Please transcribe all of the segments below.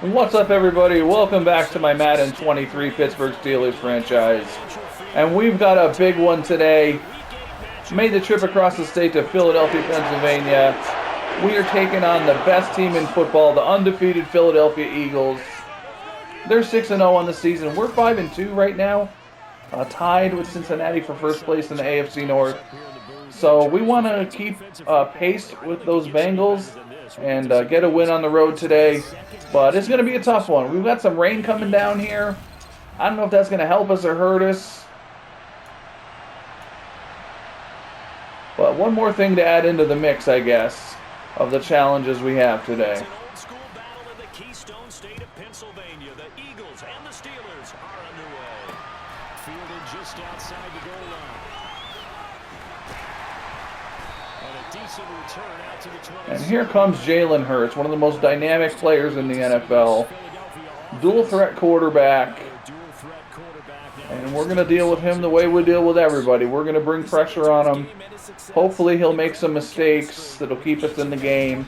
What's up, everybody? Welcome back to my Madden 23 Pittsburgh Steelers franchise. And we've got a big one today. Made the trip across the state to Philadelphia, Pennsylvania. We are taking on the best team in football, the undefeated Philadelphia Eagles. They're 6-0 on the season. We're 5-2 right now, tied with Cincinnati for first place in the AFC North. So we want to keep pace with those Bengals and get a win on the road today. But it's going to be a tough one. We've got some rain coming down here. I don't know if that's going to help us or hurt us. But one more thing to add into the mix, I guess, of the challenges we have today. It's an old school battle in the Keystone State of Pennsylvania. The Eagles and the Steelers are underway. Fielded just outside the goal line. And a decent return out to the 20. And here comes Jalen Hurts, one of the most dynamic players in the NFL. Dual threat quarterback. And we're going to deal with him the way we deal with everybody. We're going to bring pressure on him. Hopefully he'll make some mistakes that'll keep us in the game.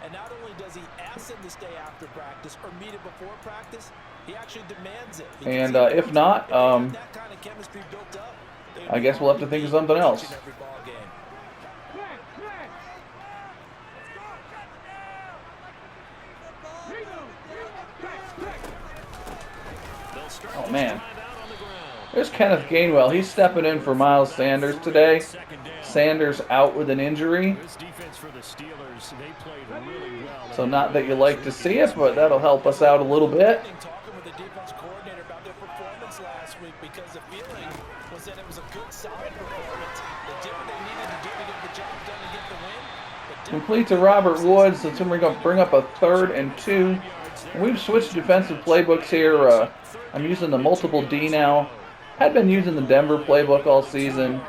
And not only does he ask him to stay after practice or meet it before practice, he actually demands it. And if not, I guess we'll have to think of something else. Oh, man. There's Kenneth Gainwell. He's stepping in for Miles Sanders today. Sanders out with an injury. So not that you like to see it, but that'll help us out a little bit. Complete to Robert Woods. That's going to bring up a 3rd and 2. We've switched defensive playbooks here. I'm using the multiple D now. Had been using the Denver playbook all season.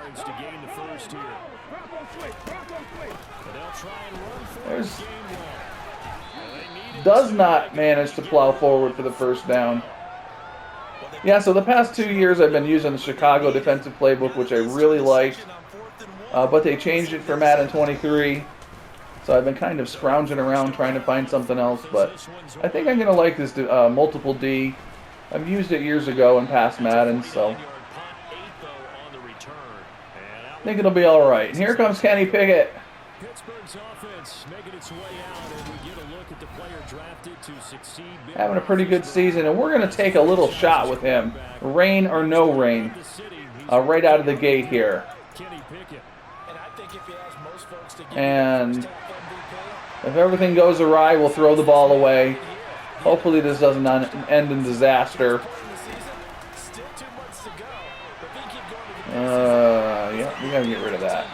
Does not manage to plow forward for the first down. Yeah, so the past 2 years I've been using the Chicago defensive playbook, which I really liked. But they changed it for Madden 23. So I've been kind of scrounging around trying to find something else. But I think I'm going to like this multiple D. I've used it years ago in past Madden, so I think it'll be all right. And here comes Kenny Pickett. Pittsburgh's offense making its way out, and we get a look at the player drafted to succeed. Having a pretty good season, and we're going to take a little shot with him. Rain or no rain. Right out of the gate here. And if everything goes awry, we'll throw the ball away. Hopefully this doesn't end in disaster. Yeah, we gotta get rid of that.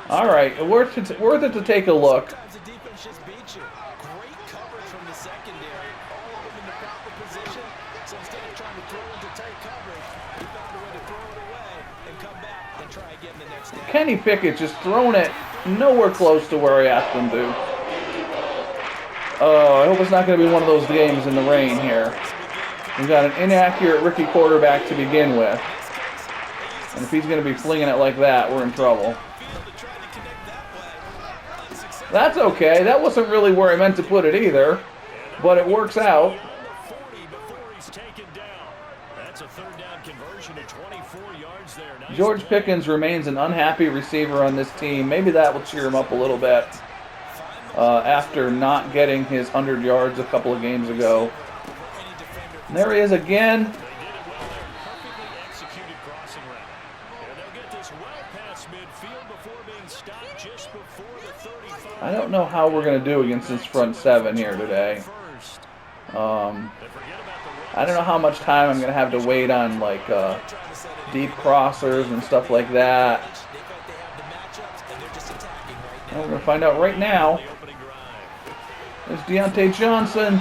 All right, worth it to take a look. Kenny Pickett just throwing it nowhere close to where I asked him to. Oh, I hope it's not going to be one of those games in the rain here. We've got an inaccurate rookie quarterback to begin with. And if he's going to be flinging it like that, we're in trouble. That's okay. That wasn't really where I meant to put it either. But it works out. George Pickens remains an unhappy receiver on this team. Maybe that will cheer him up a little bit after not getting his 100 yards a couple of games ago. And there he is again. I don't know how we're going to do against this front seven here today. I don't know how much time I'm going to have to wait on like deep crossers and stuff like that. And we're going to find out right now. There's Deontay Johnson.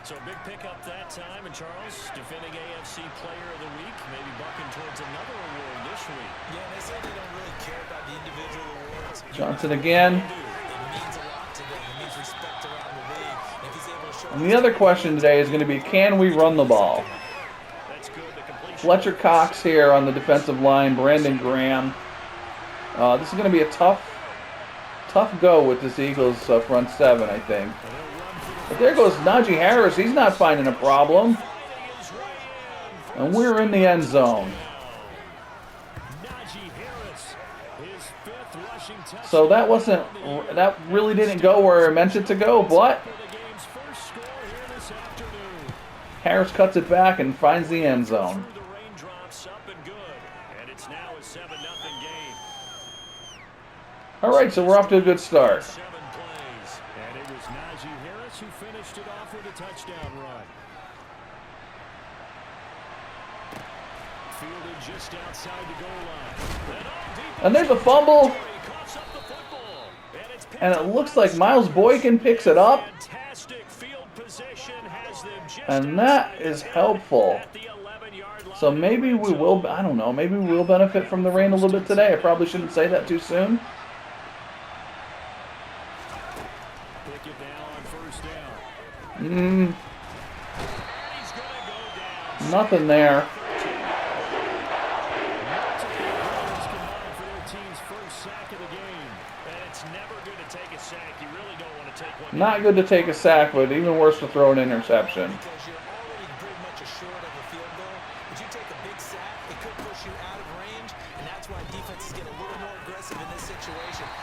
So a big pickup that time, and Charles, defending AFC Player of the Week, maybe bucking towards another award this week. Yeah, they say they don't really care about the individual awards. Johnson again. It means a lot to them. It means respect around the league. If he's able to And the other question today is going to be, can we run the ball? Fletcher Cox here on the defensive line, Brandon Graham. This is going to be a tough go with this Eagles front seven, I think. But there goes Najee Harris. He's not finding a problem. And we're in the end zone. So that really didn't go where I meant it to go, but Harris cuts it back and finds the end zone. All right, so we're off to a good start. And it was Najee Harris who finished it off with a touchdown run. Fielded just outside the goal line. And there's a fumble. And it looks like Miles Boykin picks it up. And that is helpful. So maybe we will, I don't know, maybe we will benefit from the rain a little bit today. I probably shouldn't say that too soon. Nothing there. Not good to take a sack, but even worse to throw an interception.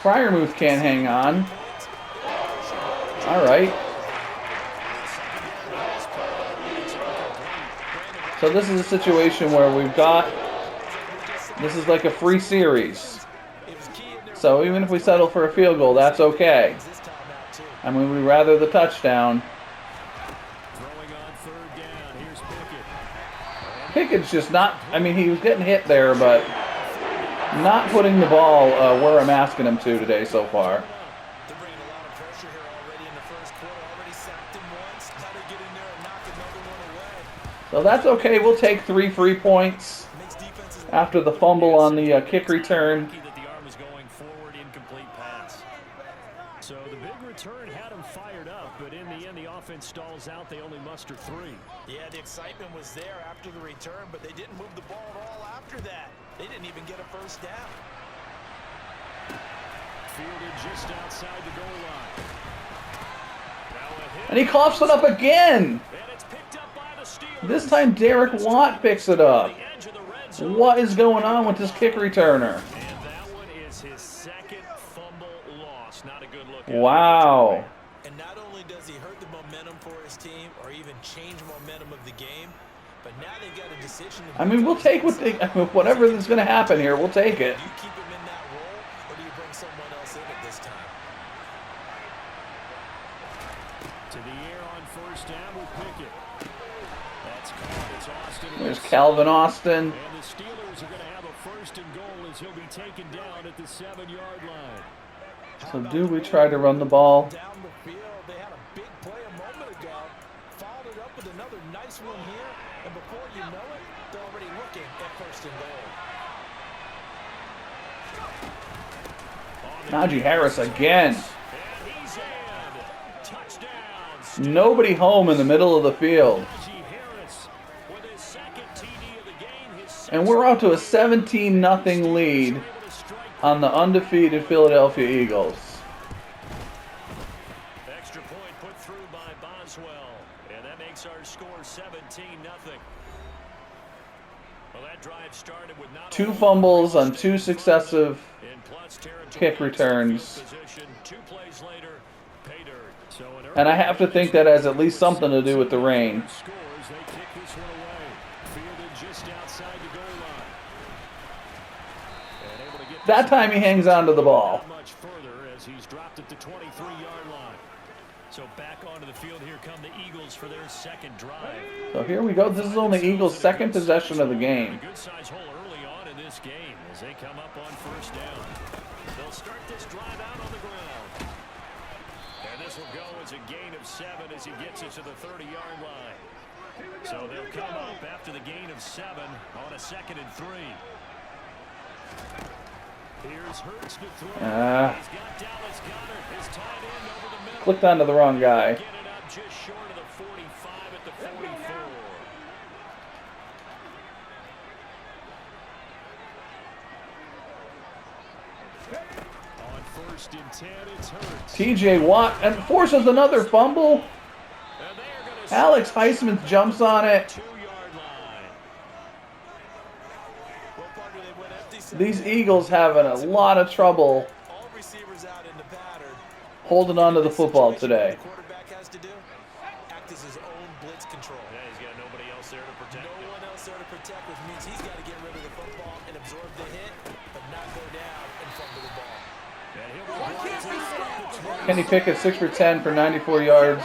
Freiermuth can't hang on. All right. So this is a situation where this is like a free series. So even if we settle for a field goal, that's okay. I mean, we'd rather the touchdown. Pickett's just not, I mean, he was getting hit there, but not putting the ball where I'm asking him to today so far. So that's okay. We'll take 3 free points after the fumble on the kick return. So the big return had him fired up, but in the end the offense stalls out. They only muster 3. Yeah, the excitement was there after the return, but they didn't move the ball at all after that. They didn't even get a first down. Fielded just outside the goal line. And he coughs it up again. This time Derek Watt picks it up. What is going on with this kick returner? And that one is his second fumble loss. Not a good look. Wow. And not only does he hurt the momentum for his team or even change momentum of the game, but now they've got a decision. I mean, we'll take whatever is going to happen here. We'll take it. Do you keep him in that role, or do you bring someone else in at this time? To the air on first down with Pickett. That's caught. It's Austin. There's Calvin Austin. And the Steelers are going to have a first and goal as he'll be taken down at the 7-yard line. So do we try to run the ball? Down the field, they had a big play a moment ago. Followed it up with another nice one here, and before you know it, they're already looking at first and goal. Najee Harris again. Nobody home in the middle of the field. And we're out to a 17-0 lead on the undefeated Philadelphia Eagles. Extra point put through by Boswell, and that makes our score 17-0. Well, that drive started with not 2 fumbles on 2 successive kick returns. 2 plays later, pay dirt. So And I have to think that has at least something to do with the rain. Scores, they kick this one away. Fielded just outside the goal line. And able to get That time he hangs on to the ball. much further as he's dropped at the 23-yard line. So back onto the field here come the Eagles for their second drive. So here we go. This is only Eagles' second possession of the game. A good size hole early on in this game as they come up on first down. They'll start this drive out on the ground. And this will go as a gain of 7 as he gets it to the 30-yard line. So they'll come up after the gain of 7 on a 2nd and 3. Here's Hurts to throw. He's got Dallas Goedert, his tight end over the middle. Clicked onto the wrong guy. Get it up just short of the 45 at the 44. On 1st and 10, it's Hurts. TJ Watt and forces another fumble. Alex Highsmith jumps on it. 2-yard line. These Eagles having a lot of trouble All receivers out in the pattern. holding on to the football today. The quarterback has to do act as his own blitz control. Yeah, he's got nobody else there to protect him. No one else there to protect, which means he's got to get rid of the football and absorb the hit, but not go down and fumble the ball. And he'll be right to the 20. Kenny Pickett 6 for 10 for 94 yards.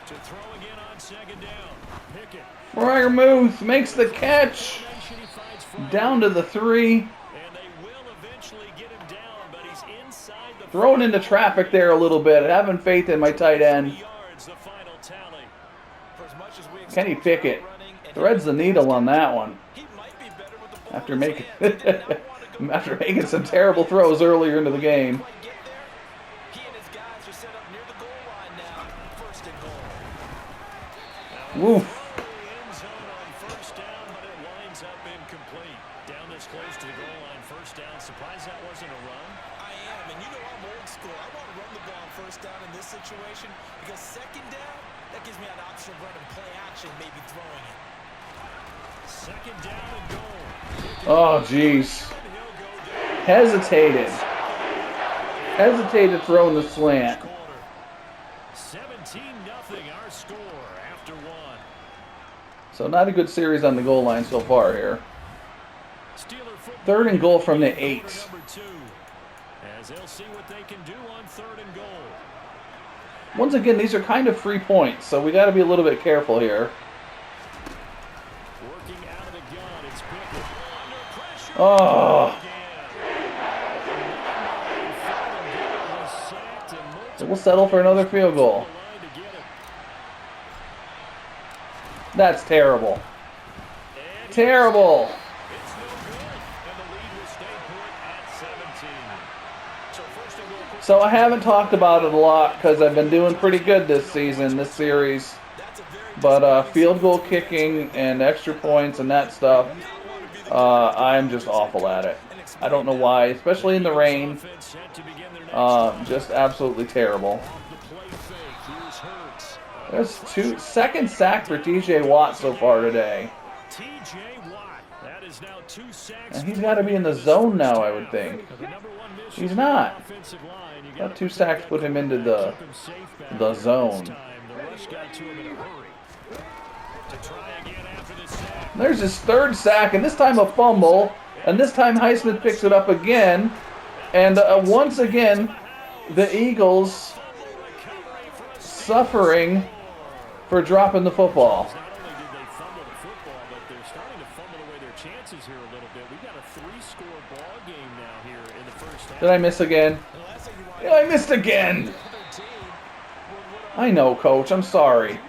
To throw again on 2nd down. Pickett. Freiermuth makes the catch. Down to the 3. And they will eventually get him down, but he's inside the Thrown into traffic there a little bit. Having faith in my tight end. yards, the final tally. For as much as we Kenny expect Pickett running and threads the needle on that one. he might be better with the ball After in his making hands. He did not want to go after making some terrible throws earlier into the game. quite get there. He and his guys are set up near the goal line now. 1st and goal. Woof. End zone on 1st down, but it winds up incomplete. Down this close to the goal line, 1st down. Surprised that wasn't a run. I am, and you know I'm old school. I want to run the ball on 1st down in this situation because 2nd down, that gives me an option of running play action, maybe throwing it. 2nd down and goal. Oh, jeez. And he'll go down. Hesitated throwing the slant. 17-0 our score after 1. So not a good series on the goal line so far here. Steeler football 3rd and goal from the 8. number 2. As they'll see what they can do on 3rd and goal. Once again, these are kind of free points, so we got to be a little bit careful here. Working out of the gun, it's Pickett. Under pressure. Oh, so we'll settle for another field goal. That's terrible. Terrible. It's no good, and the lead will stay put at 17. So 1st and goal. So I haven't talked about it a lot because I've been doing pretty good this season, this series. But field goal kicking and extra points and that stuff, I'm just awful at it. I don't know why, especially in the rain. Offense set to begin their next Just absolutely terrible. off the play fake. Here's Hurts. There's 2 sack for TJ Watt so far today. TJ Watt. That is now 2 sacks. And he's got to be in the zone now, I would think. The number 1 mission He's on not. the offensive line. You That gotta 2 sacks put him into the keep him safe back the there. zone. This time, the rush got to him in a hurry. To try again after the sack. There's his 3rd sack, and this time a fumble. And this time Highsmith picks it up again. And once again, the Eagles suffering for dropping the football. Not only did they fumble the football, but they're starting to fumble away their chances here a little bit. We've got a 3-score ball game now here in the 1st half. Did I miss again? The last thing you want Yeah, I missed again. the other team would I know, Coach. I'm sorry. hang on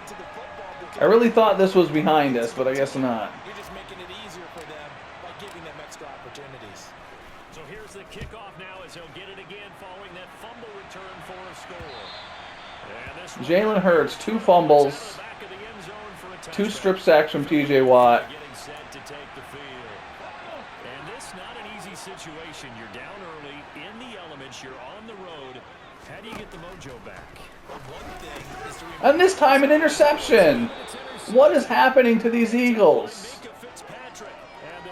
to the football because I really thought this was behind us, but I guess not. you're just making it easier for them by giving them extra opportunities. So here's the kickoff now as he'll get it again following that fumble return for a score. And this one Jalen Hurts, 2 fumbles, back of the end zone for a 2 touchdown. strip sacks from TJ Watt. Getting set to take the field. And this not an easy situation. You're down early, in the elements, you're on the road. How do you get the mojo back? One thing is to And this time an interception. What is happening to these Eagles? Minka Fitzpatrick.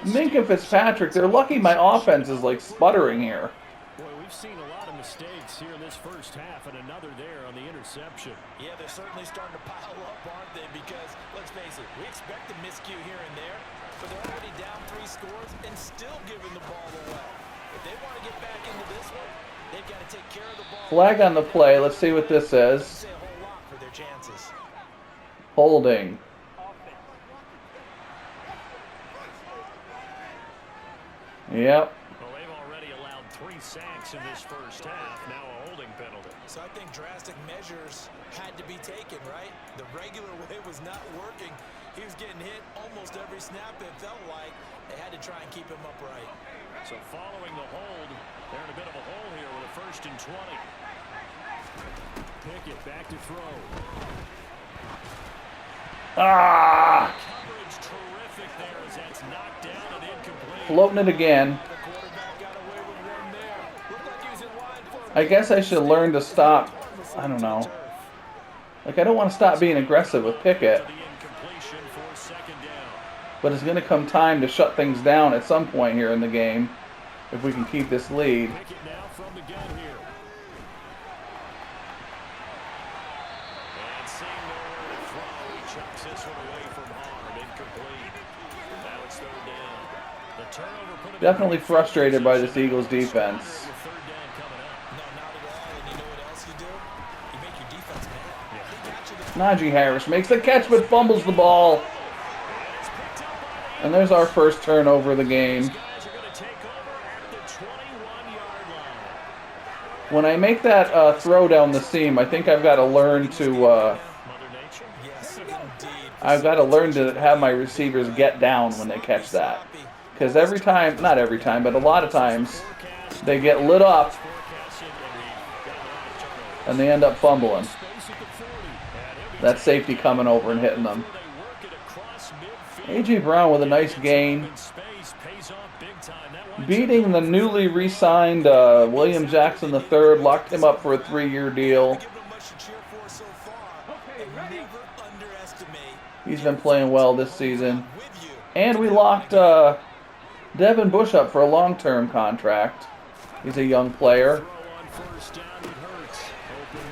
And the Minka Fitzpatrick, they're lucky my offense is like sputtering here. Boy, we've seen a lot of mistakes here in this 1st half, and another there on the interception. Yeah, they're certainly starting to pile up, aren't they? Because, let's face it, we expect a miscue here and there, but they're already down 3 scores and still giving the ball away. If they want to get back into this one, they've got to take care of the ball. Flag on the play. Let's see what this says. Say a whole lot for their chances. Holding. Yep. Well, they've already allowed 3 sacks points in this first half. Now a holding penalty. So I think drastic measures had to be taken, right? The regular way was not working. He was getting hit almost every snap, it felt like. They had to try and keep him upright. So following the hold, they're in a bit of a hole here with a 1st and 20. Pickett back to throw. Ah! Coverage terrific there as that's knocked down and incomplete. Floating it again. The quarterback got away with one there. Looked like he was in line for I guess I should learn to stop. I don't know. Like, I don't want to stop being aggressive with Pickett. The incompletion for 2nd down. But it's going to come time to shut things down at some point here in the game if we can keep this lead. Pickett now from the gun here. And seeing nowhere to throw, he chucks this one away from harm. Incomplete. Now it's 3rd down. The turnover put him Definitely frustrated by this Eagles defense. with 3rd down coming up. No, not at all. And you know what else you do? You make your defense mad. They got you the Najee Harris makes the catch but fumbles the ball. And there's our first turnover of the game. Guys are going to take over at the 21-yard line. When I make that throw down the seam, I think I've got to learn to Mother Nature. Yes, indeed. I've got to learn to have my receivers get down when they catch that. Because every time, not every time, but a lot of times, they get lit up and they end up fumbling. That safety coming over and hitting them. A.J. Brown with a nice gain. Beating the newly re-signed William Jackson III, locked him up for a 3-year deal. Give them much to cheer for so far. And never underestimate He's been playing well this season. with you. And we locked Devin Bush up for a long-term contract. He's a young player.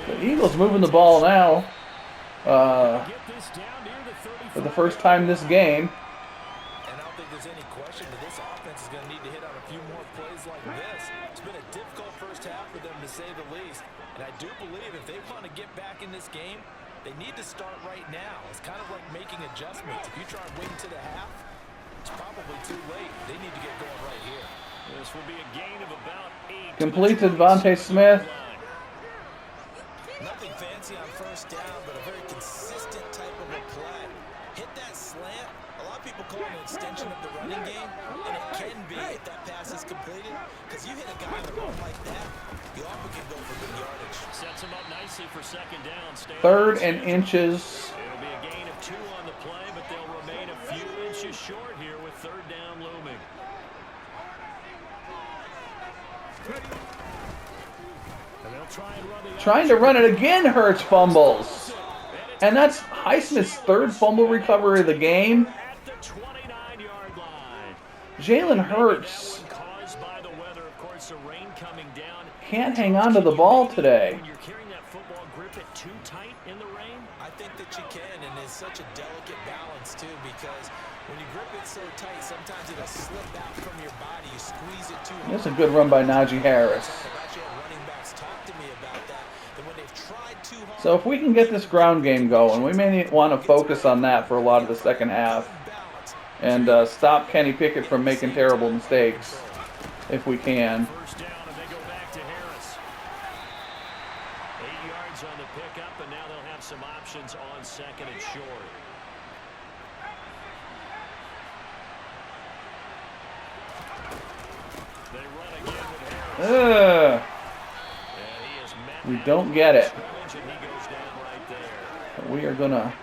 The Eagles moving the ball now for the first time this game. And I don't think there's any question that this offense is going to need to hit on a few more plays like this. It's been a difficult first half for them, to say the least. And I do believe if they want to get back in this game, they need to start right now. It's kind of like making adjustments. If you try and wait until the half, it's probably too late. They need to get going right here. This will be a gain of about 8. Complete to Devontae Smith. Nothing fancy on first down, but a very consistent type of a play. Hit that slant. A lot of people call it an extension of the running game, and it can be if that pass is completed. Because you hit a guy on the run like that, you often can go for good yardage. Sets him up nicely for 2nd down. 3rd and inches. It'll be a gain of 2 on the play, but they'll remain a few inches short here with 3rd down looming. And they'll try and run the Trying to run it again, Hurts fumbles. And that's Highsmith's 3rd fumble recovery of the game. at the 29-yard line. Jalen Hurts Caused by the weather, of course, the rain coming down. can't hang on to the ball today. When you're carrying that football, grip it too tight in the rain. I think that you can, and it's such a delicate balance, too, because when you grip it so tight, sometimes it'll slip out from your body. You squeeze it too hard. That's a good run by Najee Harris. I've actually had running backs talk to me about that, that when they've tried too hard, So if we can get this ground game going, we may want to focus on that for a lot of the second half. balance. And stop Kenny Pickett from making terrible mistakes, if we can. First down, and they go back to Harris. 8 yards on the pickup, and now they'll have some options on 2nd and short. They run again with Harris. Ugh, And he is met we at don't get it. scrimmage, and he goes down right there. We are gonna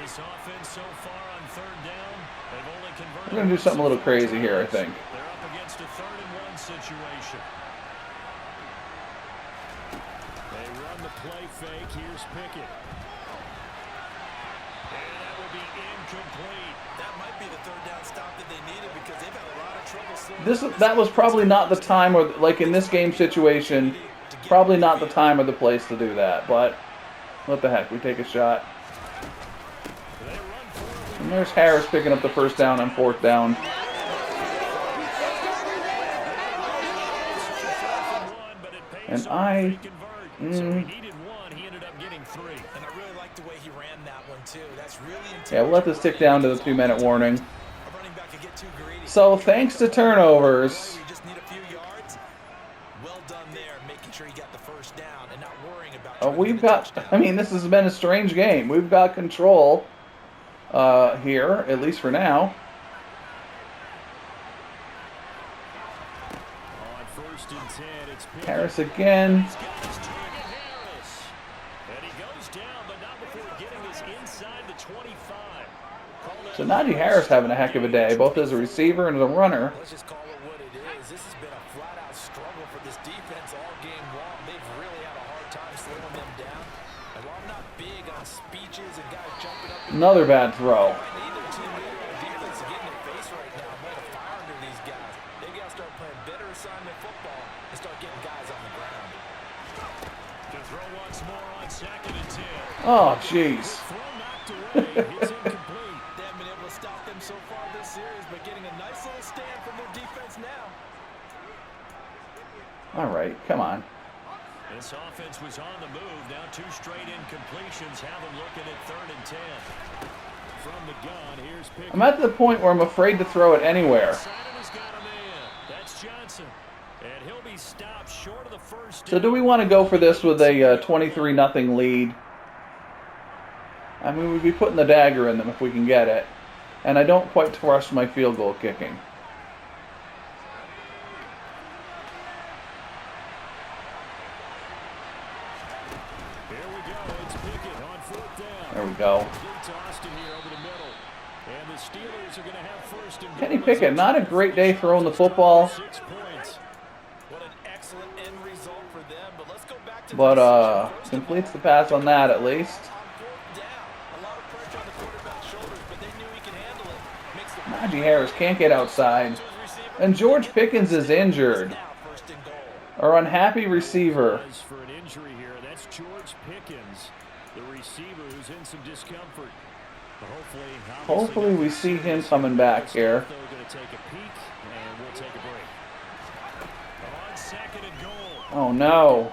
This offense so far on 3rd down, they've only converted. we're gonna do something a little crazy here, I think. They're up against a 3rd and 1 situation. They run the play fake. Here's Pickett. And that will be incomplete. That might be the 3rd down stop that they needed because they've had a lot of trouble slowing That was probably not the time, or like in this game situation, probably not the time or the place to do that. But what the heck, we take a shot. They run forward. And there's Harris picking up the first down on 4th down. But it pays And off if they convert. So he mm. needed 1. He ended up getting 3. And I really like the way he ran that one, too. That's really Yeah, we'll let this tick down to the 2-minute warning. A running back could get too greedy. So thanks to turnovers, You just need a few yards. Well done there. sure he got the first down and not worrying about We've got, I mean, this has been a strange game. We've got control here, at least for now. On 1st and 10, it's Pickett. Harris again. He's got his target, Harris. And he goes down, but not before getting us inside the 25. So Najee Harris having a heck of a day, both as a receiver and as a runner. Let's just call it what it is. This has been a flat-out struggle for this defense all game long. They've really had a hard time slowing them down. And while I'm not big on speeches and guys jumping up and Another bad throw. neither team leader on defense is getting in face right now. I'm on fire under these guys. They've got to start playing better assignment football and start getting guys on the ground. To throw once more on 2nd and 10. Oh, jeez. Throw knocked away. It's incomplete. They haven't been able to stop them so far this series, but getting a nice little stand from their defense now. All right, come on. This offense was on the move. Now 2 straight incompletions have them looking at 3rd and 10. From the gun, here's Pickett. I'm at the point where I'm afraid to throw it anywhere. Simon's got a man. That's Johnson. And he'll be stopped short of the first So do we want to go for this with a 23-0 lead? I mean, we'd be putting the dagger in them if we can get it. And I don't quite trust my field goal kicking. Here we go. It's Pickett on 4th down. There we go. Complete to Austin here over the middle. And the Steelers are going to have 1st and Kenny goal. Pickett, not a great day throwing the football. 6 points. What an excellent end result for them. But let's go back to But completes the pass on that at least. on 4th down. A lot of pressure on the quarterback's shoulders, but they knew he could handle it. Makes the Najee Harris can't get outside. And George Pickens is injured. now 1st and goal. Our unhappy receiver. As for an injury here, that's George Pickens, the receiver who's in some discomfort. But Hopefully we see him coming back here. They're going to take a peek, and we'll take a break. On 2nd and goal. Oh no. And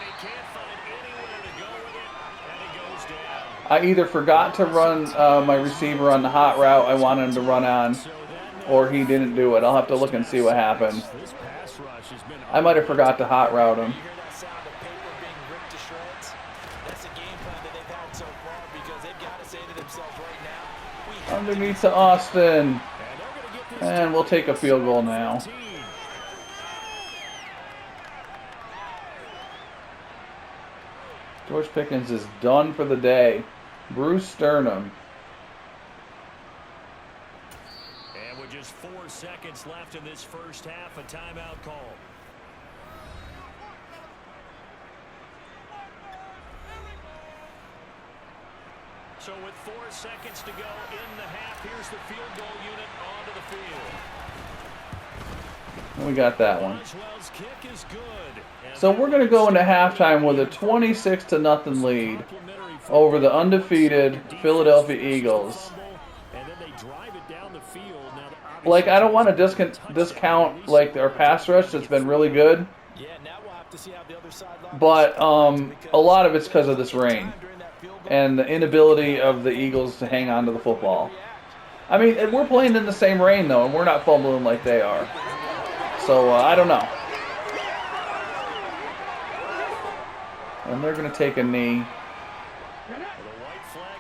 he can't find anywhere to go with it, and he goes down. I either forgot to run my receiver on the hot route I wanted him to run on, or he didn't do it. I'll have to look and see what happened. This pass rush has been I might have forgot to hot route him. You hear that sound of paper being ripped to shreds? That's the game plan that they've had so far because they've got to say to themselves right now, we have Underneath to Austin. And they're going to get this And we'll take a field goal now. 14. George Pickens is done for the day. Bruce Sternum. And with just 4 seconds left in this first half, a timeout call. So with 4 seconds to go in the half, here's the field goal unit onto the field. We got that one. Boswell's kick is good. And So we're going to go into halftime with a 26-0 lead over the undefeated Philadelphia Eagles. And then they drive it down the field. Now, Like, I don't want to discount like our pass rush that's been really good, Yeah, now we'll have to see how the other side lines but a lot of it's because of this rain and the inability of the Eagles to hang on to the football. I mean, we're playing in the same rain though, and we're not fumbling like they are. So I don't know. And they're going to take a knee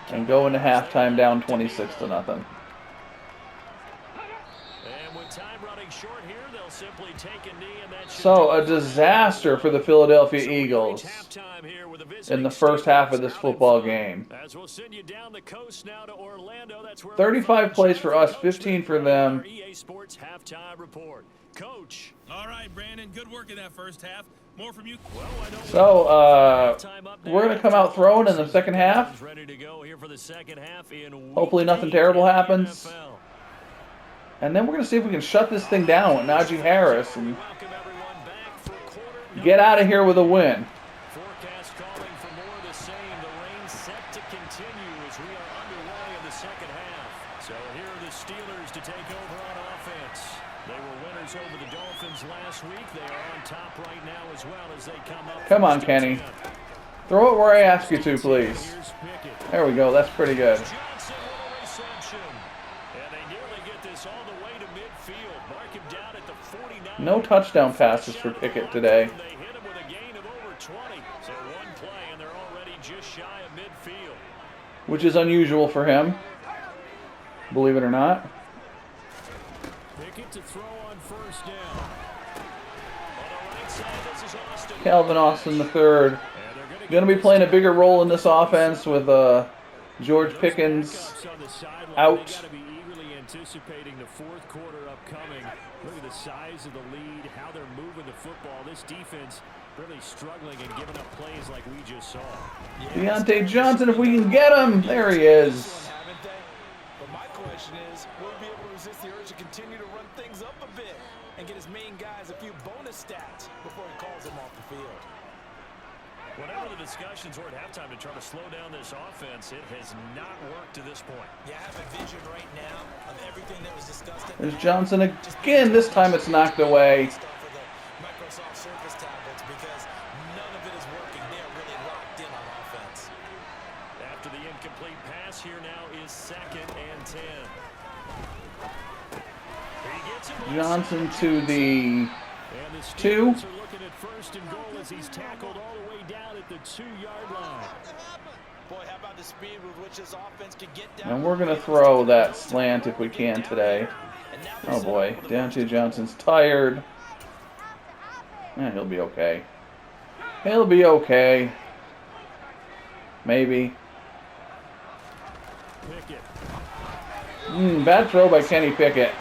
and go into halftime down 26-0. and with time running short here, they'll simply take a knee, and that should So a disaster for the Philadelphia Eagles halftime here with a in the visiting first half of Steelers this out football in front. game. As we'll send you down the coast now to Orlando. That's where 35 plays for us, 15 for them. Our EA Sports halftime report. Coach. All right, Brandon, good work in that first half. More from you. Well, I know So time up we're going to come out throwing in the second half. ready to go here for the second half in Hopefully week nothing 8 terrible in the happens. NFL. And then we're going to see if we can shut this thing down with Najee Harris and Welcome everyone back for quarter get out of here with a win. Forecast calling for more of the same. The rain set to continue as we are underway in the second half. So here are the Steelers to take over on offense. They were winners over the Dolphins last week. They are on top right now as well as they come up. Come on, first Kenny. and 10. Throw it where I ask you to, please. Here's Pickett. There we go. That's pretty good. Johnson with a reception. And they nearly get this all the way to midfield. Mark him down at the 49. No touchdown passes for Pickett today. They hit just shy of midfield. which is unusual for him, believe it or not. Pickett to throw on first down. On the right side, this is Austin. Calvin Austin the third. Going to be playing a bigger role in this offense with George Pickens out. Got to be eagerly anticipating the fourth quarter upcoming. Look at the size of the lead, how they're moving the football. This defense really struggling and giving up plays like we just saw. Deontay Johnson, if we can get him. There he is. But my question is, will we be able to resist the urge to continue to run things up a bit and get his main guys a few bonus stats before he calls them off the field? Whatever the discussions were at halftime to try to slow down this offense, it has not worked to this point. Yeah, I have a vision right now of everything that was discussed. There's Johnson again. This time it's knocked away. Microsoft Surface tablets, because none of it is working. They are really locked in on offense. After the incomplete pass, here now is 2nd and 10. He gets it. Johnson to the And the 2. Steelers are looking at 1st and goal as he's tackled all the way down at the 2-yard line. Boy, how about the speed with which this offense can get down? And we're going to throw that slant if we can today. Oh boy, Deontay Johnson's tired. He'll be okay. He'll be okay. Maybe. Pickett. Bad throw by Kenny Pickett.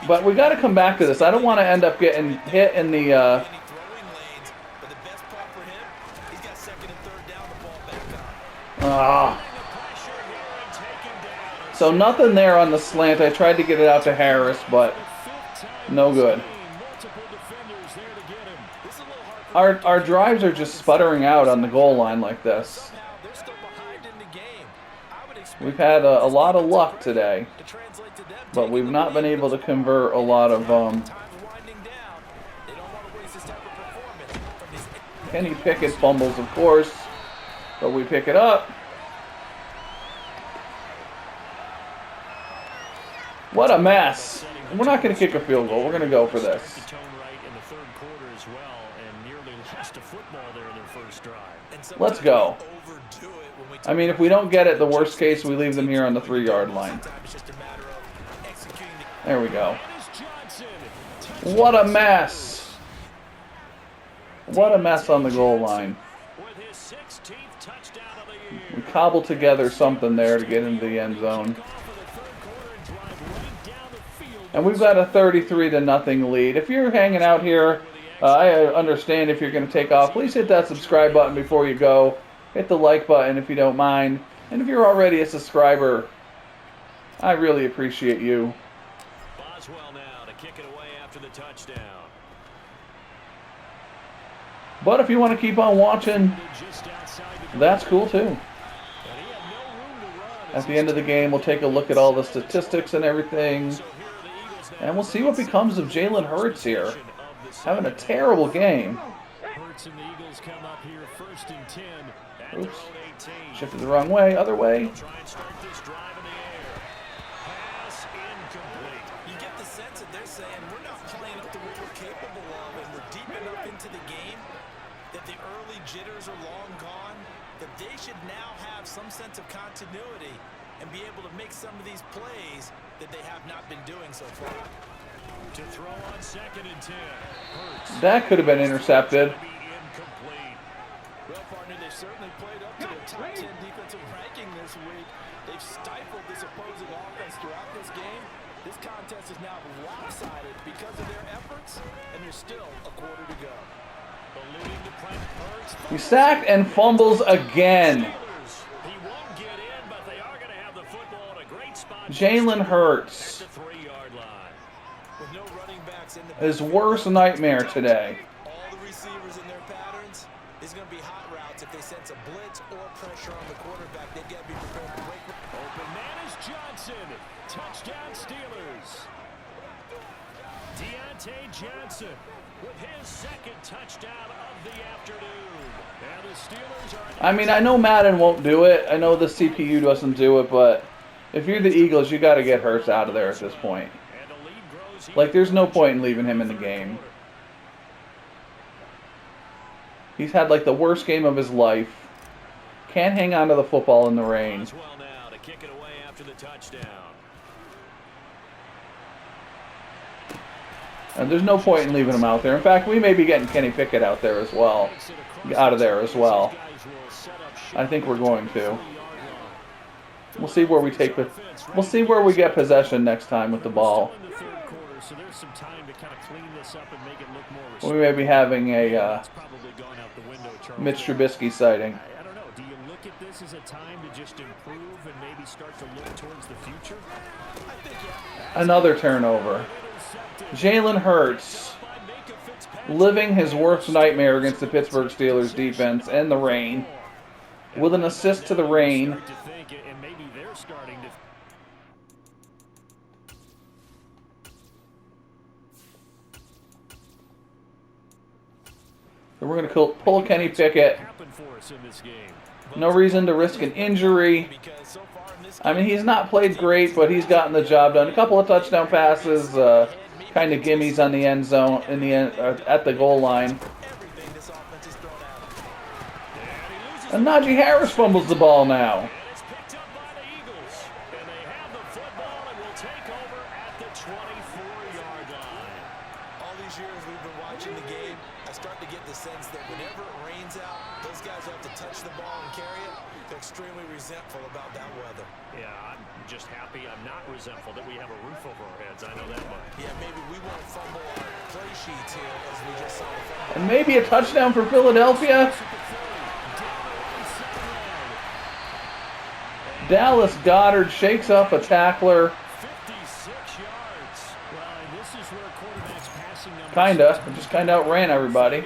But we got to come back to this. I don't want to end up getting hit in the Throwing lanes, but the best part for him, he's got 2nd and 3rd down, the ball back on. So nothing there on the slant. I tried to get it out to Harris, but no good. Our drives are just sputtering out on the goal line like this. They're still behind in the game. I would expect We've had a lot of luck today, to translate to them, but we've not been able to convert a lot of time's winding down. They don't want to waste this type of performance from these. Kenny Pickett fumbles, of course, but we pick it up. What a mess. We're not going to kick a field goal. We're going to go for this. The tone right in the 3rd quarter as well, and nearly lost a football there in their first drive. Let's go. Overdo it when we I mean, if we don't get it, the worst case, we leave them here on the 3-yard line. it's just a matter of executing the There we go. That is Johnson. What a mess. What a mess on the goal line. With his 16th touchdown of the year. We cobbled together something there to get into the end zone. And we've got a 33-0 lead. If you're hanging out here, I understand if you're going to take off. Please hit that subscribe button before you go. Hit the like button if you don't mind. And if you're already a subscriber, I really appreciate you. Boswell now to kick it away after the touchdown. But if you want to keep on watching, Just outside the that's cool too. and he had no room to run. At the end of the game, we'll take a look at all the statistics and everything. So here are the Eagles now. And we'll see what becomes of Jalen Hurts here. Having a terrible game. Hurts and the Eagles come up here 1st and 10 at their Oops. own 18. Shifted the wrong way, other way. Try and start this drive in the air. Pass incomplete. You get the sense that they're saying we're not playing up to what we're capable of, and we're deep enough into the game that the early jitters are long gone, that they should now have some sense of continuity and be able to make some of these plays that they have not been doing so far. To throw on 2nd and 10. Hurts. That could have been intercepted. Be incomplete. Well, partner, they've certainly played up to their top 10 defensive ranking this week. They've stifled this opposing offense throughout this game. This contest is now lopsided because of their efforts, and there's still a quarter to go. Alluding to Clint Hurts. He sacked and fumbles again. He won't get in, but they are going to have the football in a great spot. Jalen Hurts. At the 3-yard line. With no running backs in the His worst nightmare today. all the receivers in their patterns, is going to be hot routes. If they sense a blitz or pressure on the quarterback, they've got to be prepared to break. Open man is Johnson. Touchdown Steelers. Deontay Johnson with his 2nd touchdown of the afternoon. And the Steelers are... I mean, I know Madden won't do it. I know the CPU doesn't do it, but if you're the Eagles, you got to get Hurts out of there at this point. And the lead grows here. Like, there's no point in leaving him in the game. He's had like the worst game of his life. Can't hang on to the football in the rain. Well now to kick it away after the touchdown. And there's no point in leaving him out there. In fact, we may be getting Kenny Pickett out there as well. Out of there as well. I think we're going to. We'll see where we take the. We'll see where we get possession next time with the ball. We may be having a Mitch Trubisky sighting. I don't know. Do you look at this as a time to just improve and maybe start to look towards the future? Another turnover. Jalen Hurts living his worst nightmare against the Pittsburgh Steelers defense and the rain, with an assist to the rain. So we're going to pull Kenny Pickett. No reason to risk an injury. I mean, he's not played great, but he's gotten the job done. A couple of touchdown passes, kind of gimmies on the end zone, in the end, at the goal line. And Najee Harris fumbles the ball now. All these years we've been watching the game, I start to get the sense that whenever it rains out, those guys have to touch the ball and carry it. They're extremely resentful about that weather. Yeah, I'm just happy I'm not resentful that we have a roof over our heads. I know that much. Yeah, maybe we won't fumble our play sheets here as we just saw the fumble. And maybe a touchdown for Philadelphia. Dallas Goedert shakes up a tackler. 56 yards. Well, this is where quarterbacks passing Just kinda outran everybody.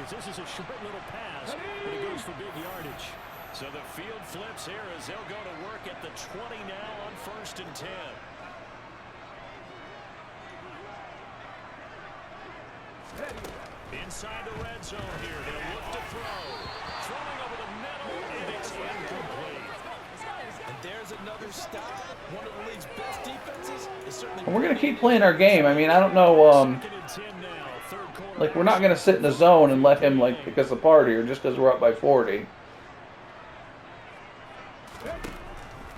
This is a short little pass, but it goes for big yardage. So the field flips here as they'll go to work at the 20 now on 1st and 10. Inside the red zone here. They'll look to throw. Throwing over the middle, and it's incomplete. And there's another stop. One of the league's best defenses is certainly. And we're going to keep playing our game. I mean, I don't know, like, we're not going to sit in the zone and let him, like, pick us apart here just because we're up by 40.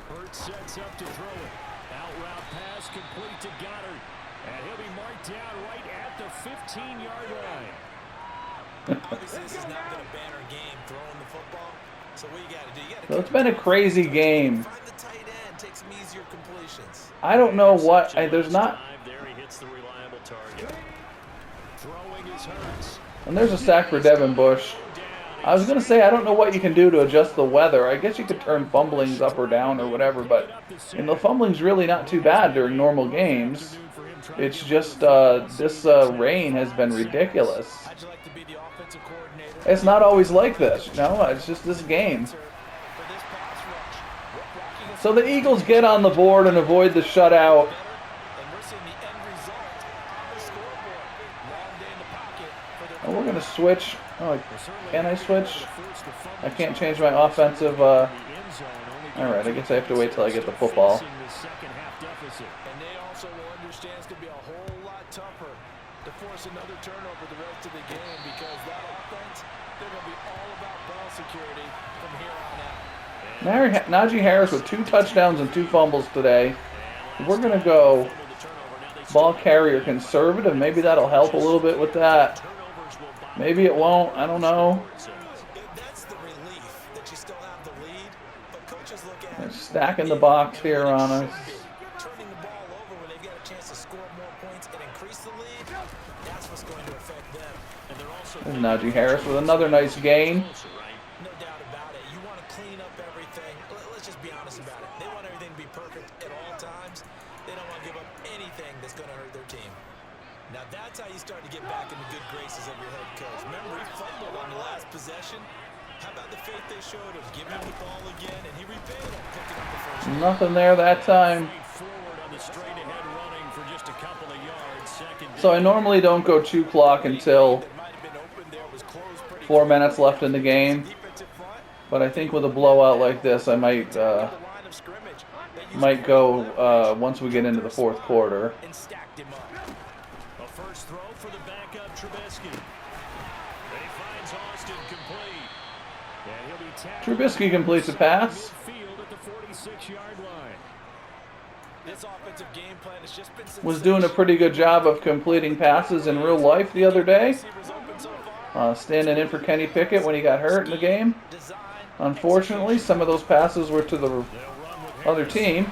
Hurts sets up to throw it. Out route pass complete to Goddard. And he'll be marked down right at the 15-yard line. Obviously, this has not been a banner game throwing the football. So what you got to do? You got to. So it's been a crazy game. Find the tight end, take some easier completions. I don't know what. There's not. There he hits the reliable target. Throwing his Hurts. And there's a sack for Devin Bush. I was going to say, I don't know what you can do to adjust the weather. I guess you could turn fumblings up or down or whatever, but the fumbling's really not too bad during normal games. It's just this rain has been ridiculous. How'd you like to be the offensive coordinator? It's not always like this, you know? It's just this game. So the Eagles get on the board and avoid the shutout. And we're seeing the end result on the scoreboard. Long day in the pocket for their And we're going to switch. Oh, can I switch? I can't change my offensive. Alright, I guess I have to wait till I get the football. And they also will understand it's going to be a whole lot tougher to force another turnover the rest of the game because that offense, they're going to be all about ball security from here on out. Najee Harris with 2 touchdowns and 2 fumbles today. We're going to go ball carrier conservative. Maybe that'll help a little bit with that. Maybe it won't. I don't know. That's the relief that you still have the lead, but coaches look at They're stacking the box here on us. turning the ball over when they've got a chance to score more points and increase the lead. That's what's going to affect them. And they're also There's Najee Harris with another nice gain. no doubt about it. You want to clean up everything. Let's just be honest about it. They want everything to be perfect at all times. They don't want to give up anything that's going to hurt their team. Now that's how you start to get back in the good graces of your head coach. Remember, he fumbled on the last possession. How about the faith they showed him? Give him the ball again, and he repaid him, picking up the first. Nothing there that time. So I normally don't go 2 clock until 4 minutes left in the game. But I think with a blowout like this, I might go once we get into the 4th quarter. And stacked him up. A first throw for the backup Trubisky. He finds Austin Trubisky completes a pass. This offensive game plan has just been Was doing a pretty good job of completing passes in real life the other day. Standing in for Kenny Pickett when he got hurt in the game. Unfortunately, some of those passes were to the other team.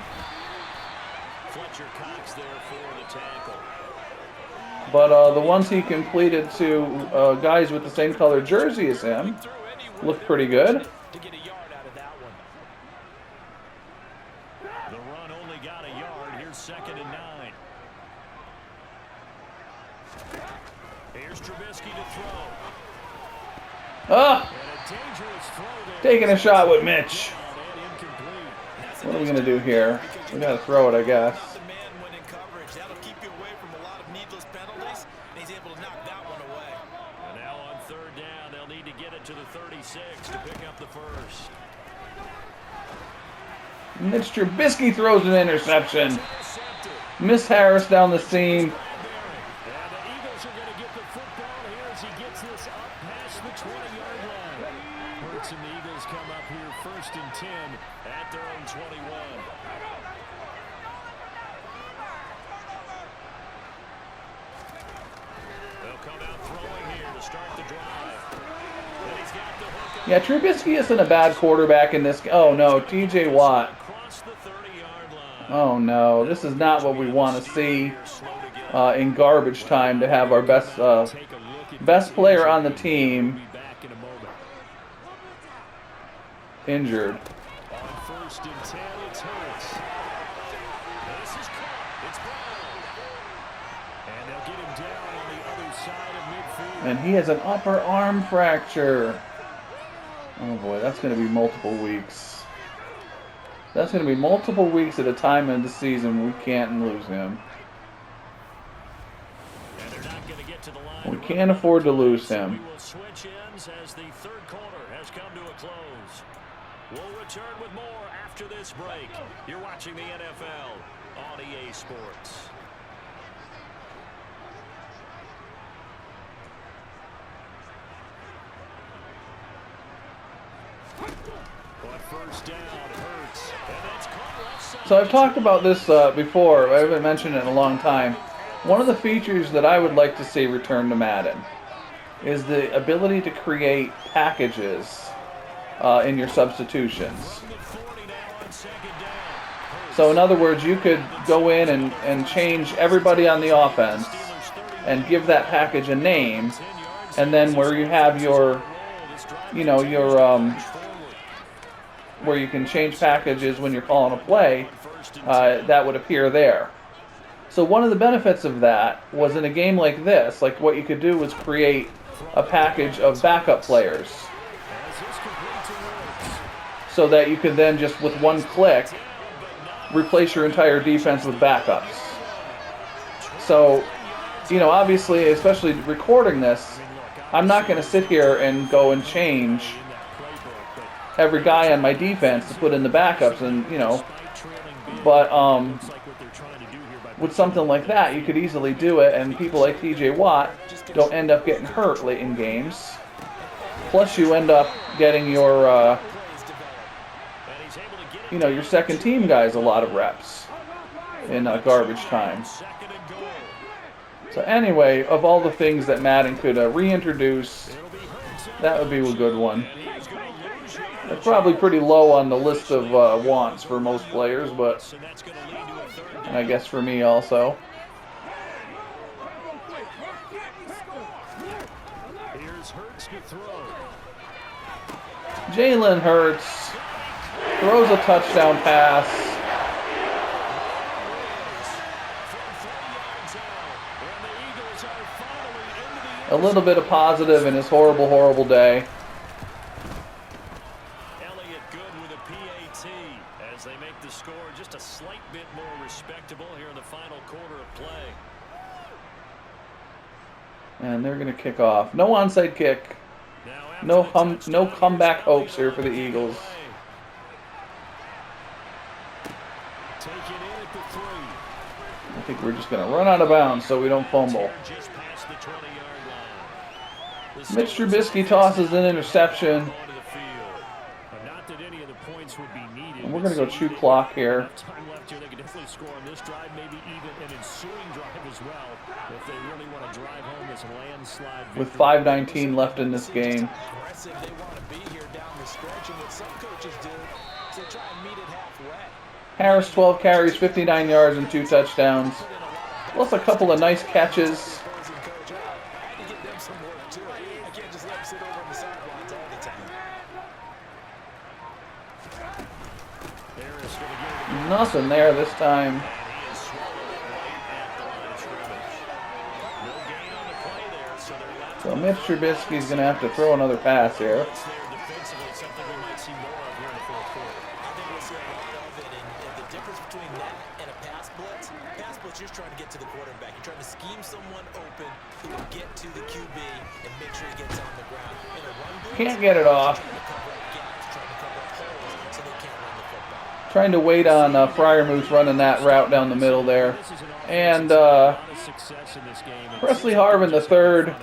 But the ones he completed to guys with the same color jersey as him looked pretty good. to get a yard out of that one. The run only got a yard. Here's 2nd and 9. Here's Trubisky to throw. Ah! Taking a shot with Mitch. What are we going to do here? We got to throw it, I guess. The man when in coverage. That'll keep you away from a lot of needless penalties, and he's able to knock that one away. And now on 3rd down, they'll need to get it to the 36 to pick up the first. Mitch Trubisky throws an interception. Miss Harris down the seam. And the Eagles are going to get the football here as he gets this up past the 20-yard line. Hurts and the Eagles come up here 1st and 10 at their own 21. They'll come out throwing here to start the drive. And he's got the hook up Yeah, Trubisky isn't a bad quarterback in this. Oh no, TJ Watt. across the 30-yard line. Oh no, this is not what we want to see in garbage time, to have our best player on the team injured. On 1st and 10, it's Hurts. This is caught. It's Brown. And they'll get him down on the other side of midfield. And he has an upper arm fracture. Oh boy, that's going to be multiple weeks. That's going to be multiple weeks at a time in the season. We can't lose him. And they're not going to get to the line. We can't afford to lose him. We will switch ends as the 3rd quarter has come to a close. We'll return with more after this break. You're watching the NFL on EA Sports. On 1st down, Hurts. And that's caught left side. So I've talked about this before. I haven't mentioned it in a long time. One of the features that I would like to see return to Madden is the ability to create packages in your substitutions. So in other words, you could go in and change everybody on the offense and give that package a name, and then where you have your, where you can change packages when you're calling a play, that would appear there. So one of the benefits of that was in a game like this, like what you could do was create a package of backup players, so that you could then just with one click replace your entire defense with backups. So, obviously, especially recording this, I'm not going to sit here and go and change every guy on my defense to put in the backups, and but with something like that, you could easily do it, and people like TJ Watt don't end up getting hurt late in games. Plus, you end up getting your your second team guys a lot of reps in garbage time. So anyway, of all the things that Madden could reintroduce, that would be a good one. It's probably pretty low on the list of wants for most players, but I guess for me also. Jalen Hurts throws a touchdown pass. A little bit of positive in his horrible, horrible day. Elliott good with a PAT as they make the score just a slight bit more respectable here in the final quarter of play. And they're going to kick off. No onside kick. No comeback hopes here for the Eagles. I think we're just going to run out of bounds so we don't fumble. Mitch Trubisky tosses an interception. And we're going to go chew clock here. Time left here. They could definitely score on this drive, maybe even an ensuing drive as well, if they really want to drive home this landslide With victory. 5:19 left in this game. Aggressive, they want to be here down the stretch, and what some coaches do is they try and meet it halfway. Harris, 12 carries, 59 yards, and 2 touchdowns. Plus a couple of nice catches. Opposing coach, I had to get them some work too. I can't just let them sit over on the sidelines all the time. Harris going to get it. Nothing there this time. And he is swallowed up right at the line of scrimmage. No gain on the play there, so they're left. So Mitch Trubisky's going to have to throw another pass here. It's there defensively, something we might see more of here in the fourth quarter. I think we'll see a lot of it, and the difference between that and a pass blitz, you're trying to get to the quarterback. You're trying to scheme someone open who will get to the QB and make sure he gets on the ground. In a run blitz, Can't get it off. trying to cover up gaps, trying to cover up holes so they can't run the football. Trying to wait on Fryermuth running that route down the middle there. And Presley Harvin the third.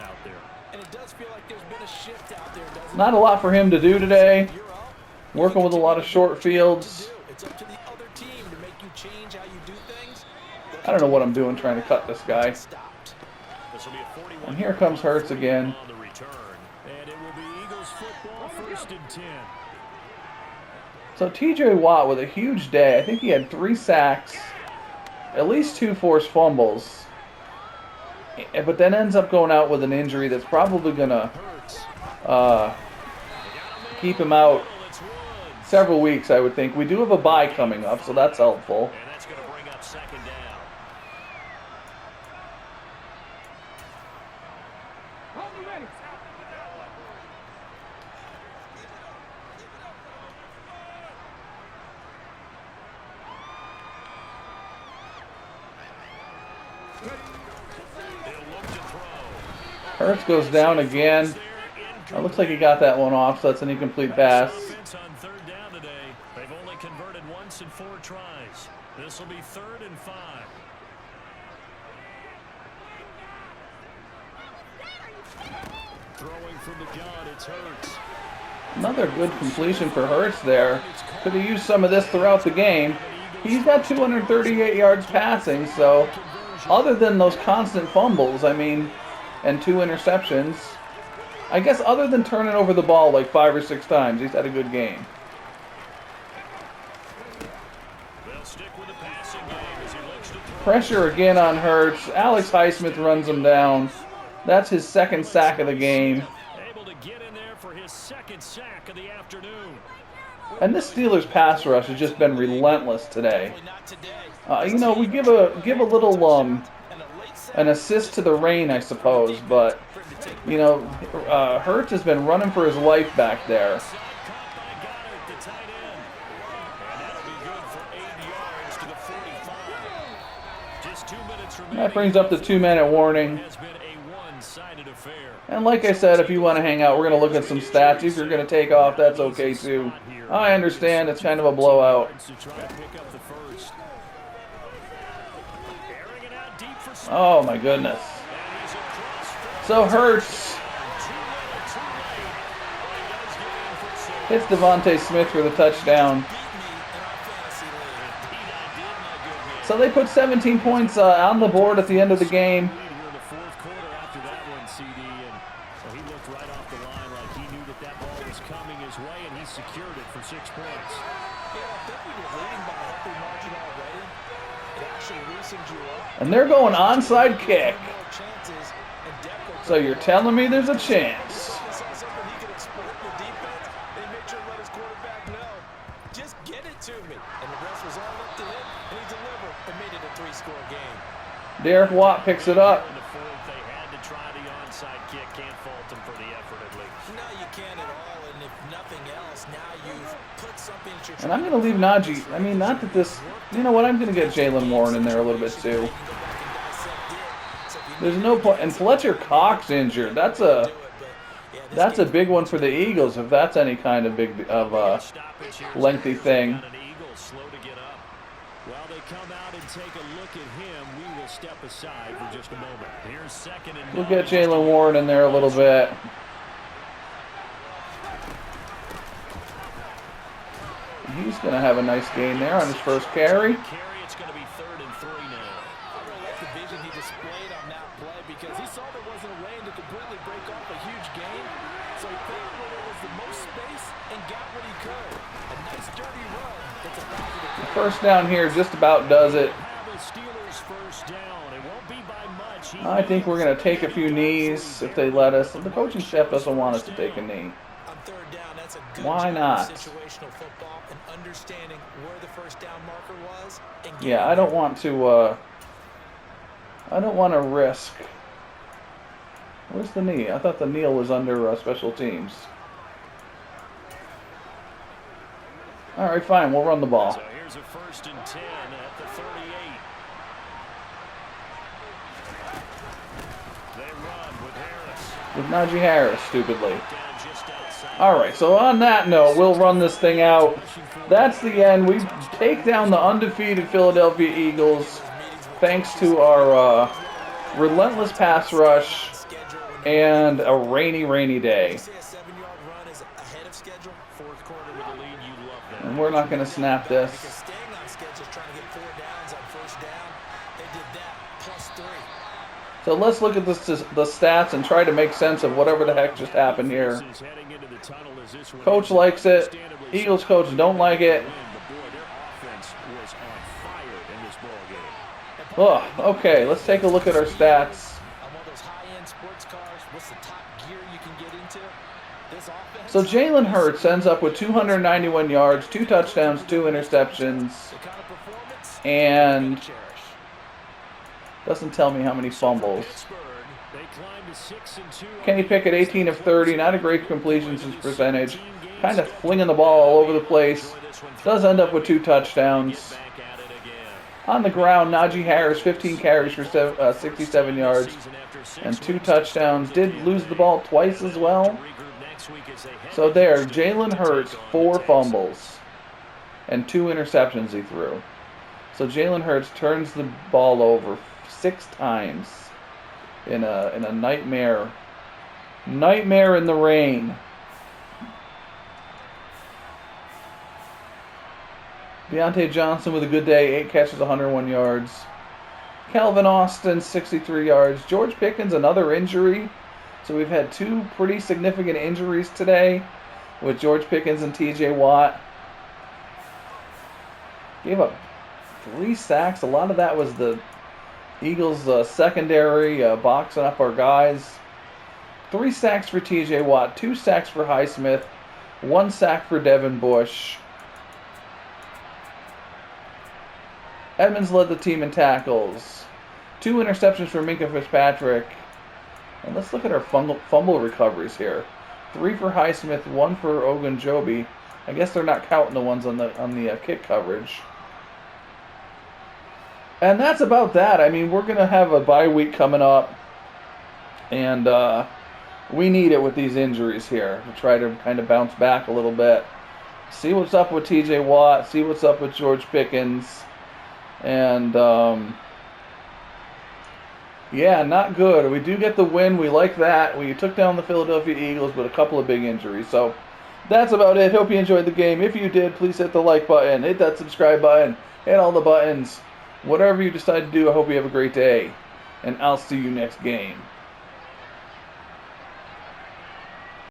And it does feel like there's been a shift out there, doesn't Not a lot for him to do today. You're up. Working with a lot of short fields. It's up to the other team to make you change how you do things. I don't know what I'm doing trying to cut this guy. Stopped. This will be a 41 And here comes Hurts again. on the return. And it will be Eagles football, 1st and 10. So TJ Watt with a huge day. I think he had 3 sacks, at least 2 forced fumbles. But then ends up going out with an injury that's probably going to keep him out several weeks, I would think. We do have a bye coming up, so that's helpful. And that's going to bring up 2nd down. Hurts goes down again. It looks like he got that one off, so that's an incomplete pass. On 3rd down today. They've only converted once in 4 tries. This will be 3rd and 5. Throwing from the gun, it's Hurts. Another good completion for Hurts there. Could have used some of this throughout the game. He's got 238 yards passing, so other than those constant fumbles, I mean, and 2 interceptions, I guess other than turning over the ball like 5 or 6 times, he's had a good game. They'll stick with the passing game as he looks to throw. Pressure again on Hurts. Alex Highsmith runs him down. That's his 2nd sack of the game. Able to get in there for his 2nd sack of the afternoon. And this Steelers pass rush has just been relentless today. You know, we give a little an assist to the rain, I suppose, but you know, Hurts has been running for his life back there. That brings up the 2-minute warning. And like I said, if you want to hang out, we're going to look at some stats. If you're going to take off, that's okay too. I understand it's kind of a blowout. Oh my goodness. So Hurts hits Devontae Smith for the touchdown. So they put 17 points on the board at the end of the game. Secured it for 6 points. Yeah, I think when you're leading by a healthy margin already, it actually loosens you up. And they're going onside kick. More chances, and Deck So you're telling me there's a chance. saw something he could exploit in the defense, and he made sure to let his quarterback know, just get it to me. And the rest was all up to him, and he delivered and made it a 3-score game. Derek Watt picks it up. In the 4th, they had to try the onside kick. Can't fault them for the effort at least. No, you can't at all, and if nothing else, now you've put something that you're And I'm going to leave Najee. I mean, not that this... You know what? I'm going to get Jalen Warren in there a little bit too. There's no point. And Fletcher Cox injured. That's a big one for the Eagles, if that's any kind of lengthy thing. While they come out and take a look at him, we will step aside for just a moment. Here's 2nd and 9. We'll get Jalen Warren in there a little bit. he's going to have a nice gain there on his first carry. It's going to be 3rd and 3 now. I really like the vision he displayed on that play because he saw there wasn't a lane to completely break off a huge gain. So he found where there was the most space and got what he could. A nice dirty run that's a positive play. First down here just about does it. Have a Steelers first down. It won't be by much. I think we're going to take a few knees if they let us. The coaching staff doesn't want us to take a knee. On 3rd down, that's a good Why job not? of situational football and understanding where the first down marker was. And Yeah, I don't want to. I don't want to risk. Where's the knee? I thought the knee was under special teams. All right, fine. We'll run the ball. So here's a 1st and 10 at the 38. They run with Harris. With Najee Harris, stupidly. All right, so on that note, we'll run this thing out. That's the end. We take down the undefeated Philadelphia Eagles thanks to our relentless pass rush and a rainy, rainy day. say a 7-yard run is ahead of schedule. 4th quarter with the lead. You love that. And we're not going to snap this. Because staying on schedule, trying to get 4 downs on first down, they did that +3. So let's look at the stats and try to make sense of whatever the heck just happened here. Heading into the tunnel as this one Coach likes it. Eagles coach don't like it. But boy, their offense was on fire in this ball game. Oh, okay, let's take a look at our stats. On one of those high-end sports cars, what's the top gear you can get into? This offense. So Jalen Hurts ends up with 291 yards, 2 touchdowns, 2 interceptions, The kind of performance and cherish. doesn't tell me how many fumbles. Pittsburgh, they climbed to 6 and 2. Kenny Pickett, 18 of 30, not a great completions percentage. Kind of flinging the ball all over the place. Does end up with 2 touchdowns. Back at it again. On the ground, Najee Harris, 15 carries for 67 yards and 2 touchdowns. Did lose the ball twice as well. So there, Jalen Hurts, 4 fumbles and 2 interceptions he threw. So Jalen Hurts turns the ball over 6 times in a nightmare in the rain. Deontay Johnson with a good day, 8 catches, 101 yards. Calvin Austin, 63 yards. George Pickens, another injury. So we've had 2 pretty significant injuries today with George Pickens and TJ Watt. Gave up 3 sacks. A lot of that was the Eagles' secondary boxing up our guys. 3 sacks for TJ Watt, 2 sacks for Highsmith, 1 sack for Devin Bush. Edmonds led the team in tackles. 2 interceptions for Minka Fitzpatrick. And let's look at our fumble recoveries here. 3 for Highsmith, 1 for Ogunjobi. I guess they're not counting the ones on the kick coverage. And that's about that. I mean, we're going to have a bye week coming up. And we need it with these injuries here to try to kind of bounce back a little bit. See what's up with TJ Watt. See what's up with George Pickens. And, yeah, not good. We do get the win. We like that. We took down the Philadelphia Eagles with a couple of big injuries. So that's about it. Hope you enjoyed the game. If you did, please hit the like button. Hit that subscribe button. Hit all the buttons. Whatever you decide to do, I hope you have a great day. And I'll see you next game.